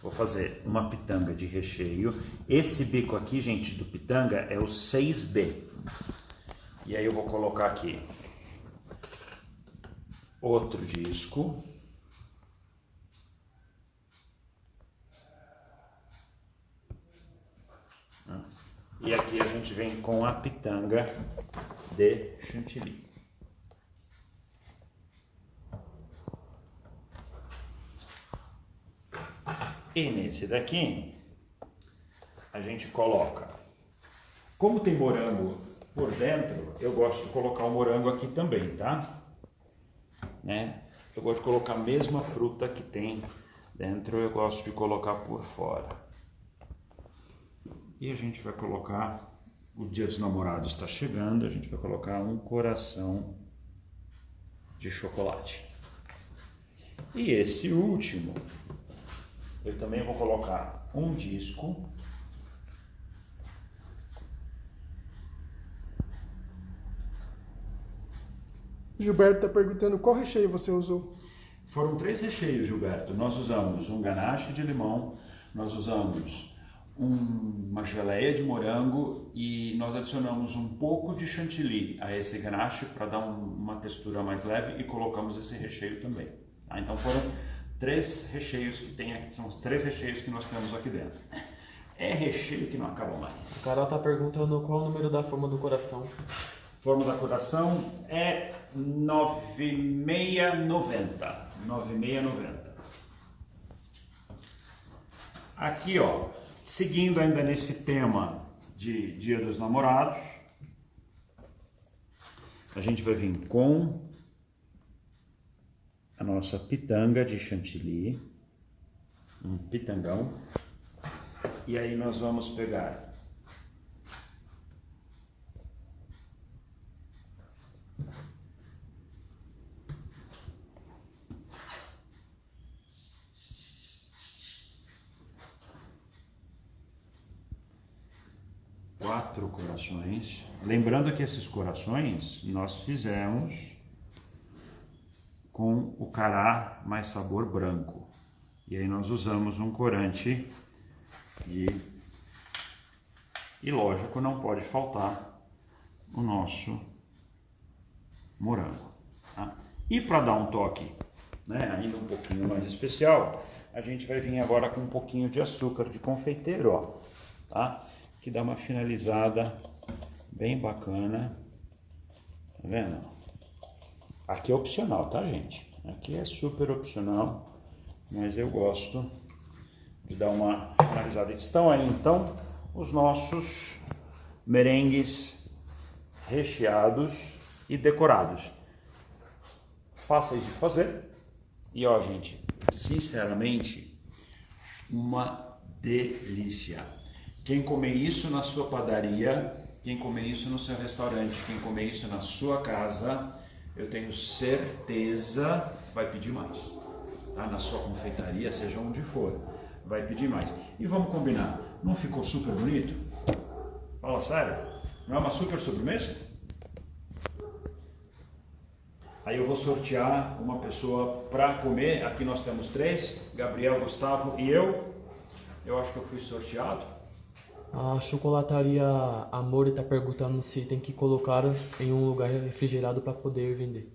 A: Vou fazer uma pitanga de recheio. Esse bico aqui, gente, do pitanga é o 6B. E aí eu vou colocar aqui outro disco. E aqui a gente vem com a pitanga de chantilly. E nesse daqui, a gente coloca, como tem morango por dentro, eu gosto de colocar o morango aqui também, tá? Né? Eu gosto de colocar a mesma fruta que tem dentro, eu gosto de colocar por fora. E a gente vai colocar, o Dia dos Namorados está chegando, a gente vai colocar um coração de chocolate. E esse último, eu também vou colocar um disco.
B: Gilberto está perguntando qual recheio você usou.
A: Foram 3 recheios, Gilberto. Nós usamos um ganache de limão, nós usamos uma geleia de morango e nós adicionamos um pouco de chantilly a esse ganache para dar uma textura mais leve e colocamos esse recheio também. Tá? Então foram 3 recheios que tem aqui, são os 3 recheios que nós temos aqui dentro. É recheio que não acaba mais.
C: O Carol tá perguntando qual o número da forma do coração.
A: Forma da coração é 9690. 9690. Aqui, ó, seguindo ainda nesse tema de Dia dos Namorados, a gente vai vir com a nossa pitanga de chantilly, um pitangão, e aí nós vamos pegar quatro corações. Lembrando que esses corações nós fizemos com o cará mais sabor branco. E aí nós usamos um corante e lógico, não pode faltar o nosso morango. Tá? E para dar um toque, né, ainda um pouquinho mais especial, a gente vai vir agora com um pouquinho de açúcar de confeiteiro, ó, tá? Que dá uma finalizada bem bacana. Tá vendo? Aqui é opcional, tá, gente? Aqui é super opcional, mas eu gosto de dar uma finalizada. Estão aí, então, os nossos merengues recheados e decorados. Fáceis de fazer. E, ó, gente, sinceramente, uma delícia. Quem comer isso na sua padaria, quem comer isso no seu restaurante, quem comer isso na sua casa, eu tenho certeza vai pedir mais. Tá? Na sua confeitaria, seja onde for, vai pedir mais. E vamos combinar, não ficou super bonito? Fala sério, não é uma super sobremesa? Aí eu vou sortear uma pessoa para comer, aqui nós temos 3, Gabriel, Gustavo e eu acho que eu fui sorteado.
C: A chocolataria Amor está perguntando se tem que colocar em um lugar refrigerado para poder vender.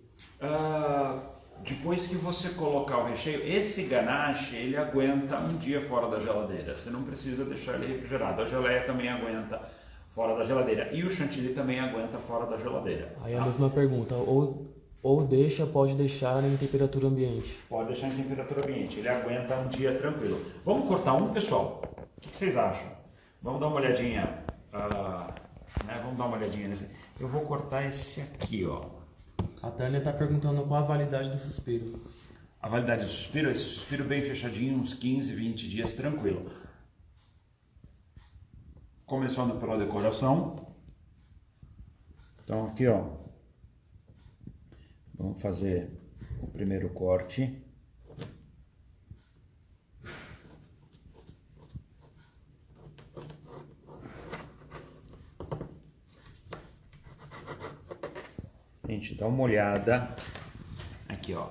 A: Depois que você colocar o recheio, esse ganache ele aguenta um dia fora da geladeira. Você não precisa deixar ele refrigerado. A geleia também aguenta fora da geladeira e o chantilly também aguenta fora da geladeira.
C: Aí a mesma pergunta, ou pode deixar em temperatura ambiente?
A: Pode deixar em temperatura ambiente, ele aguenta um dia tranquilo. Vamos cortar um, pessoal? O que vocês acham? Vamos dar uma olhadinha, vamos dar uma olhadinha nesse. Eu vou cortar esse aqui, ó.
C: A Tânia está perguntando qual a validade do suspiro.
A: A validade do suspiro, esse suspiro bem fechadinho, uns 15, 20 dias, tranquilo. Começando pela decoração. Então aqui, ó, Vamos fazer o primeiro corte. Gente, dá uma olhada. Aqui, ó.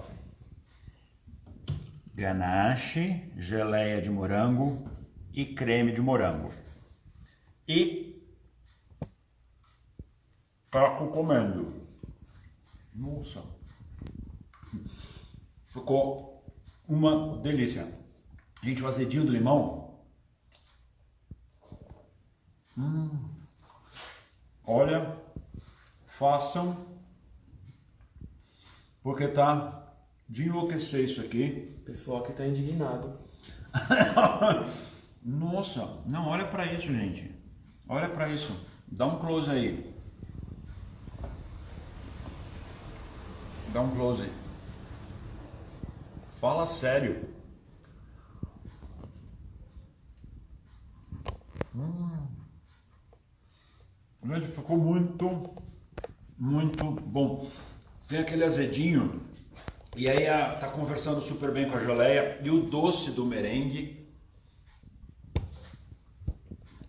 A: Ganache, geleia de morango e creme de morango. E taco comendo. Nossa. Ficou uma delícia. Gente, o azedinho do limão. Olha, façam, porque tá de enlouquecer isso aqui.
C: O pessoal aqui tá indignado.
A: Nossa, não, olha pra isso, gente. Olha pra isso. Dá um close aí. Dá um close. Fala sério. Gente, ficou muito bom. Tem aquele azedinho. E aí tá conversando super bem com a geleia. E o doce do merengue.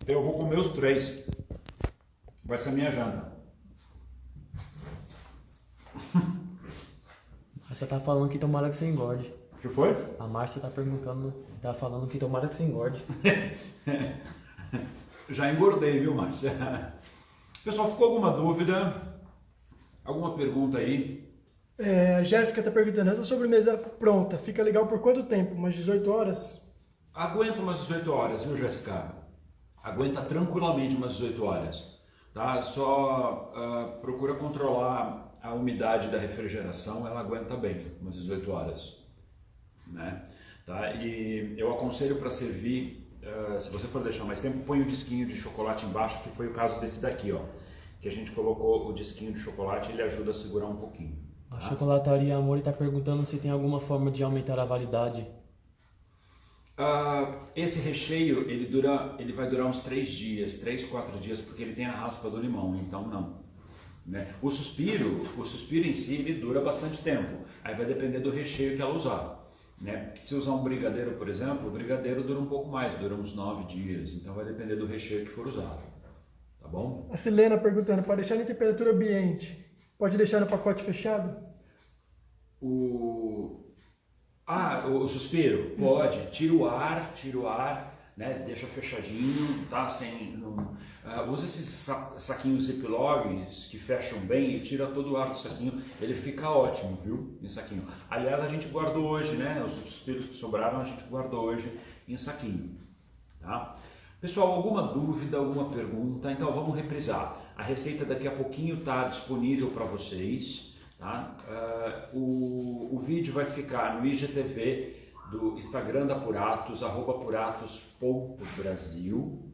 A: Eu vou comer os 3. Vai ser a minha janta.
C: Você tá falando que tomara que você engorde.
A: O que foi?
C: A Márcia tá perguntando, tá falando que tomara que você engorde.
A: Já engordei, viu, Márcia? Pessoal, ficou alguma dúvida? Alguma pergunta aí?
B: A Jéssica está perguntando, essa sobremesa pronta, fica legal por quanto tempo? Umas 18 horas?
A: Aguenta umas 18 horas, viu, Jéssica? Aguenta tranquilamente umas 18 horas. Tá? Só procura controlar a umidade da refrigeração, ela aguenta bem umas 18 horas. Né? Tá? E eu aconselho para servir, se você for deixar mais tempo, põe um disquinho de chocolate embaixo, que foi o caso desse daqui, ó. Que a gente colocou o disquinho de chocolate, ele ajuda a segurar um pouquinho.
C: A Chocolataria Amor está perguntando se tem alguma forma de aumentar a validade.
A: Esse recheio ele vai durar uns 3 dias, 3, 4 dias, porque ele tem a raspa do limão, então não. Né? O suspiro em si ele dura bastante tempo, aí vai depender do recheio que ela usar. Né? Se usar um brigadeiro, por exemplo, o brigadeiro dura um pouco mais, dura uns 9 dias, então vai depender do recheio que for usado. Tá bom?
B: A Silena perguntando, para deixar em temperatura ambiente, pode deixar no pacote fechado?
A: O suspiro? Pode. Tira o ar, né? Deixa fechadinho, tá? Usa esses saquinhos Ziplocs que fecham bem e tira todo o ar do saquinho. Ele fica ótimo, viu? Em saquinho. Aliás, a gente guardou hoje, né? Os suspiros que sobraram a gente guardou hoje em saquinho, tá? Pessoal, alguma dúvida, alguma pergunta? Então vamos reprisar. A receita daqui a pouquinho está disponível para vocês. Tá? O vídeo vai ficar no IGTV do Instagram da Puratos, @puratos.brasil,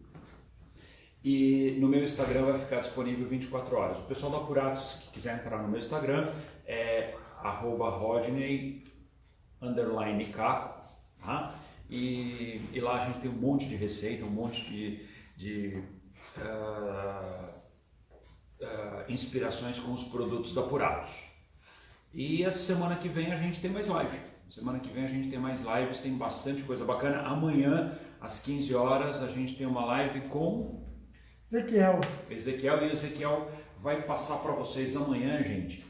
A: e no meu Instagram vai ficar disponível 24 horas. O pessoal da Puratos que quiser entrar no meu Instagram é @rodney_caco, tá? E lá a gente tem um monte de receita, um monte de inspirações com os produtos da Puratos. E a semana que vem a gente tem mais live. Semana que vem a gente tem mais lives, tem bastante coisa bacana. Amanhã, às 15 horas, a gente tem uma live com
B: Ezequiel.
A: E o Ezequiel vai passar para vocês amanhã, gente,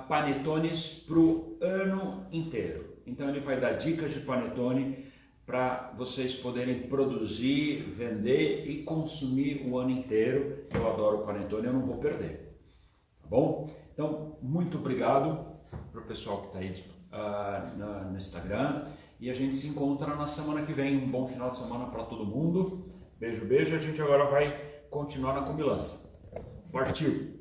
A: panetones para o ano inteiro. Então ele vai dar dicas de panetone para vocês poderem produzir, vender e consumir o ano inteiro. Eu adoro panetone, eu não vou perder. Tá bom? Então, muito obrigado para o pessoal que está aí no Instagram. E a gente se encontra na semana que vem. Um bom final de semana para todo mundo. Beijo, beijo. A gente agora vai continuar na comilança. Partiu!